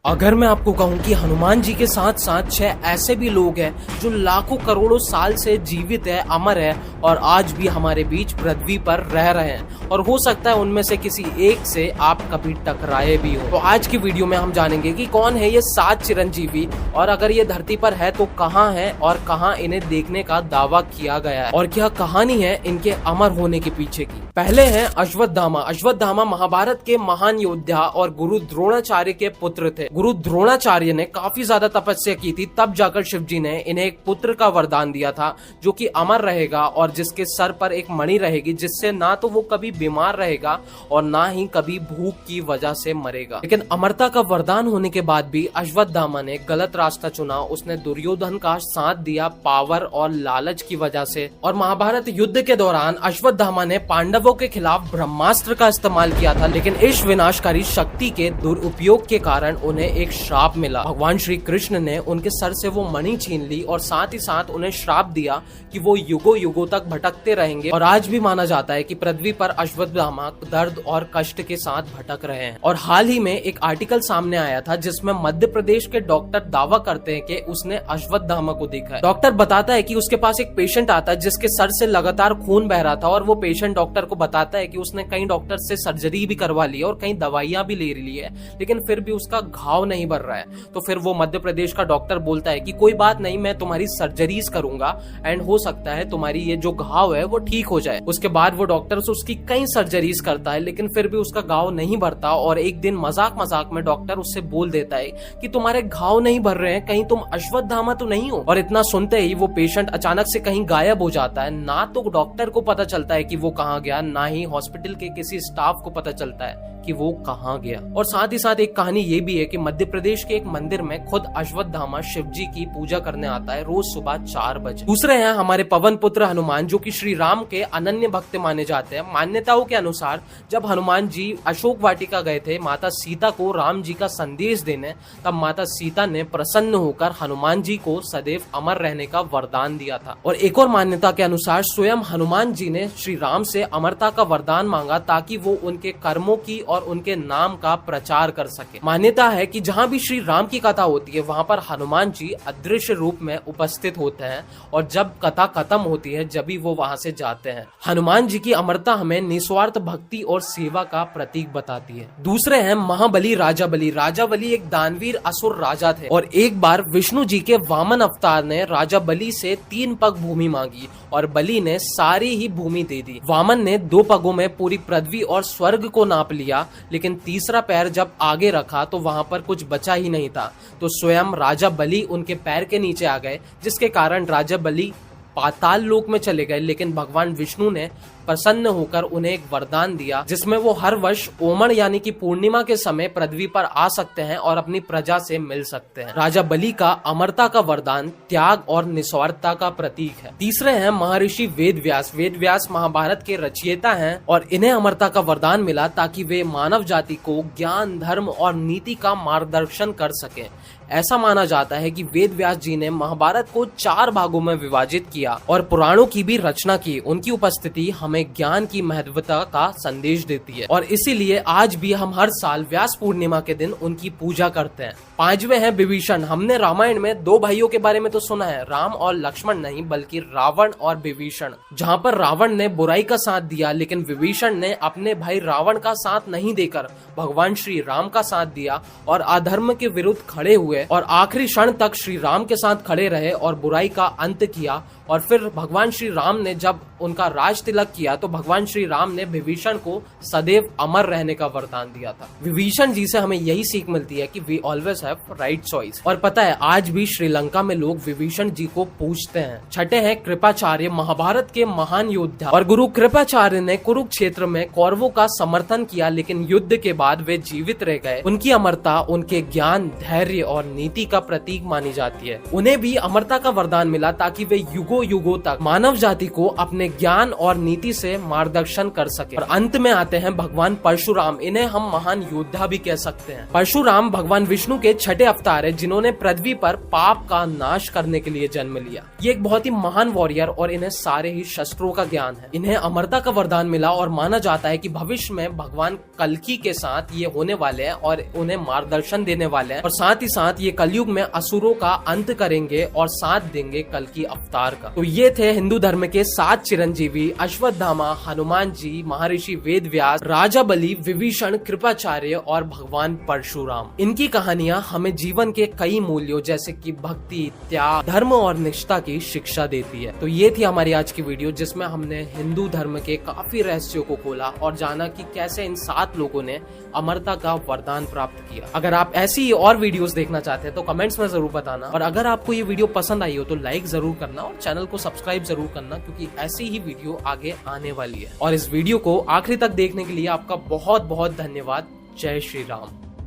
अगर मैं आपको कहूं कि हनुमान जी के साथ साथ 6 ऐसे भी लोग हैं जो लाखों करोड़ों साल से जीवित है, अमर है और आज भी हमारे बीच पृथ्वी पर रह रहे हैं और हो सकता है उनमें से किसी एक से आप कभी टकराए भी हो। तो आज की वीडियो में हम जानेंगे कि कौन है ये 7 चिरंजीवी और अगर ये धरती पर है तो कहाँ है और कहाँ इन्हें देखने का दावा किया गया है और क्या कहानी है इनके अमर होने के पीछे की। पहले हैं अश्वत्थामा। अश्वत्थामा महाभारत के महान योद्धा और गुरु द्रोणाचार्य के पुत्र थे। गुरु द्रोणाचार्य ने काफी ज्यादा तपस्या की थी, तब जाकर शिव जी ने इन्हें एक पुत्र का वरदान दिया था जो कि अमर रहेगा और जिसके सर पर एक मणि रहेगी, जिससे ना तो वो कभी बीमार रहेगा और ना ही कभी भूख की वजह से मरेगा। लेकिन अमरता का वरदान होने के बाद भी अश्वत्थामा ने गलत रास्ता चुना। उसने दुर्योधन का साथ दिया पावर और लालच की वजह से और महाभारत युद्ध के दौरान अश्वत्थामा ने पांडवों के खिलाफ ब्रह्मास्त्र का इस्तेमाल किया था, लेकिन इस विनाशकारी शक्ति के दुरुपयोग के कारण उन्हें एक श्राप मिला। भगवान श्री कृष्ण ने उनके सर से वो मणि छीन ली और साथ ही साथ उन्हें श्राप दिया कि वो युगों युगों तक भटकते रहेंगे और आज भी माना जाता है कि पृथ्वी पर अश्वत्थामा दर्द और कष्ट के साथ भटक रहे हैं। और हाल ही में एक आर्टिकल सामने आया था जिसमें मध्य प्रदेश के डॉक्टर दावा करते हैं कि उसने अश्वत्थामा को देखा है। डॉक्टर बताता है कि उसके पास एक पेशेंट आता है जिसके सर से लगातार खून बह रहा था और वो पेशेंट डॉक्टर को बताता है कि उसने कई डॉक्टर से सर्जरी भी करवा ली और कई दवाइयां भी ले ली है, लेकिन फिर भी उसका घाव नहीं भर रहा है। तो फिर वो मध्य प्रदेश का डॉक्टर बोलता है कि कोई बात नहीं, मैं तुम्हारी सर्जरीज करूंगा एंड हो सकता है तुम्हारी ये जो घाव है वो ठीक हो जाए। उसके बाद वो डॉक्टर उसकी कई सर्जरीज करता है, लेकिन फिर भी उसका घाव नहीं भरता और एक दिन मजाक मजाक में डॉक्टर उससे बोल देता है कि तुम्हारे घाव नहीं भर रहे हैं, कहीं तुम अश्वत्थामा तो नहीं हो। और इतना सुनते ही वो पेशेंट अचानक से कहीं गायब हो जाता है। ना तो डॉक्टर को पता चलता है कि वो कहाँ गया, ना ही हॉस्पिटल के किसी स्टाफ को पता चलता है कि वो कहाँ गया। और साथ ही साथ एक कहानी ये भी है कि मध्य प्रदेश के एक मंदिर में खुद अश्वत्थामा शिव जी की पूजा करने आता है रोज सुबह 4 बजे। दूसरे हैं हमारे पवन पुत्र हनुमान, जो कि श्री राम के अनन्य भक्त माने जाते हैं। मान्यताओं के अनुसार जब हनुमान जी अशोक वाटिका गए थे माता सीता को राम जी का संदेश देने, तब माता सीता ने प्रसन्न होकर हनुमान जी को सदैव अमर रहने का वरदान दिया था। और एक और मान्यता के अनुसार स्वयं हनुमान जी ने श्री राम से अमरता का वरदान मांगा ताकि वो उनके कर्मों की और उनके नाम का प्रचार कर सके। मान्यता है कि जहाँ भी श्री राम की कथा होती है वहाँ पर हनुमान जी अदृश्य रूप में उपस्थित होते हैं और जब कथा खत्म होती है जब भी वो वहाँ से जाते हैं। हनुमान जी की अमरता हमें निस्वार्थ भक्ति और सेवा का प्रतीक बताती है। दूसरे हैं महाबली राजा बली। राजा बली एक दानवीर असुर राजा थे और एक बार विष्णु जी के वामन अवतार ने राजा बली से 3 पग भूमि मांगी और बली ने सारी ही भूमि दे दी। वामन ने 2 पगों में पूरी पृथ्वी और स्वर्ग को नाप लिया, लेकिन तीसरा पैर जब आगे रखा तो वहां पर कुछ बचा ही नहीं था। तो स्वयं राजा बली उनके पैर के नीचे आ गए, जिसके कारण राजा बली पाताल लोक में चले गए। लेकिन भगवान विष्णु ने प्रसन्न होकर उन्हें एक वरदान दिया जिसमें वो हर वर्ष ओमण यानी कि पूर्णिमा के समय पृथ्वी पर आ सकते हैं और अपनी प्रजा से मिल सकते हैं। राजा बली का अमरता का वरदान त्याग और निस्वार्थता का प्रतीक है। तीसरे हैं महर्षि वेद व्यास। वेद व्यास महाभारत के रचयिता हैं और इन्हें अमरता का वरदान मिला ताकि वे मानव जाति को ज्ञान, धर्म और नीति का मार्गदर्शन कर सके। ऐसा माना जाता है कि वेद व्यास जी ने महाभारत को 4 भागों में विभाजित किया और पुराणों की भी रचना की। उनकी उपस्थिति हमें ज्ञान की महत्वता का संदेश देती है और इसीलिए आज भी हम हर साल व्यास पूर्णिमा के दिन उनकी पूजा करते हैं। 5वें हैं विभीषण। हमने रामायण में 2 भाइयों के बारे में तो सुना है, राम और लक्ष्मण नहीं बल्कि रावण और विभीषण। जहाँ पर रावण ने बुराई का साथ दिया, लेकिन विभीषण ने अपने भाई रावण का साथ नहीं देकर भगवान श्री राम का साथ दिया और अधर्म के विरुद्ध खड़े हुए और आखिरी क्षण तक श्री राम के साथ खड़े रहे और बुराई का अंत किया। और फिर भगवान श्री राम ने जब उनका राज तिलक किया तो भगवान श्री राम ने विभीषण को सदैव अमर रहने का वरदान दिया था। विभीषण जी से हमें यही सीख मिलती है कि we always have right choice. और पता है आज भी श्रीलंका में लोग विभीषण जी को पूजते हैं। छठे हैं कृपाचार्य। महाभारत के महान योद्धा और गुरु कृपाचार्य ने कुरुक्षेत्र में कौरवों का समर्थन किया, लेकिन युद्ध के बाद वे जीवित रह गए। उनकी अमरता उनके ज्ञान, धैर्य और नीति का प्रतीक मानी जाती है। उन्हें भी अमरता का वरदान मिला ताकि वे युगों तक मानव जाति को अपने ज्ञान और नीति से मार्गदर्शन कर सके। और अंत में आते हैं भगवान परशुराम। इन्हें हम महान योद्धा भी कह सकते हैं। परशुराम भगवान विष्णु के छठे अवतार है, जिन्होंने पृथ्वी पर पाप का नाश करने के लिए जन्म लिया। ये एक बहुत ही महान वॉरियर और इन्हें सारे ही शस्त्रों का ज्ञान है। इन्हें अमरता का वरदान मिला और माना जाता है कि भविष्य में भगवान कल्कि के साथ ये होने वाले हैं और उन्हें मार्गदर्शन देने वाले हैं, और साथ ही साथ ये कलयुग में असुरों का अंत करेंगे और साथ देंगे कल्कि अवतार का। तो ये थे हिंदू धर्म के 7 चिरंजीवी, अश्वत्थामा, हनुमान जी, महर्षि वेदव्यास, राजा बलि, विभीषण, कृपाचार्य और भगवान परशुराम। इनकी कहानियां हमें जीवन के कई मूल्यों जैसे कि भक्ति, त्याग, धर्म और निष्ठा की शिक्षा देती है। तो ये थी हमारी आज की वीडियो, जिसमें हमने हिंदू धर्म के काफी रहस्यों को खोला और जाना कि कैसे इन 7 लोगों ने अमरता का वरदान प्राप्त किया। अगर आप ऐसी और वीडियोस देखना चाहते हैं तो कमेंट्स में जरूर बताना, और अगर आपको ये वीडियो पसंद आई हो तो लाइक जरूर करना और चैनल को सब्सक्राइब जरूर करना, क्योंकि ऐसी ही वीडियो आगे आने वाली है। और इस वीडियो को आखिरी तक देखने के लिए आपका बहुत बहुत धन्यवाद। जय श्री राम।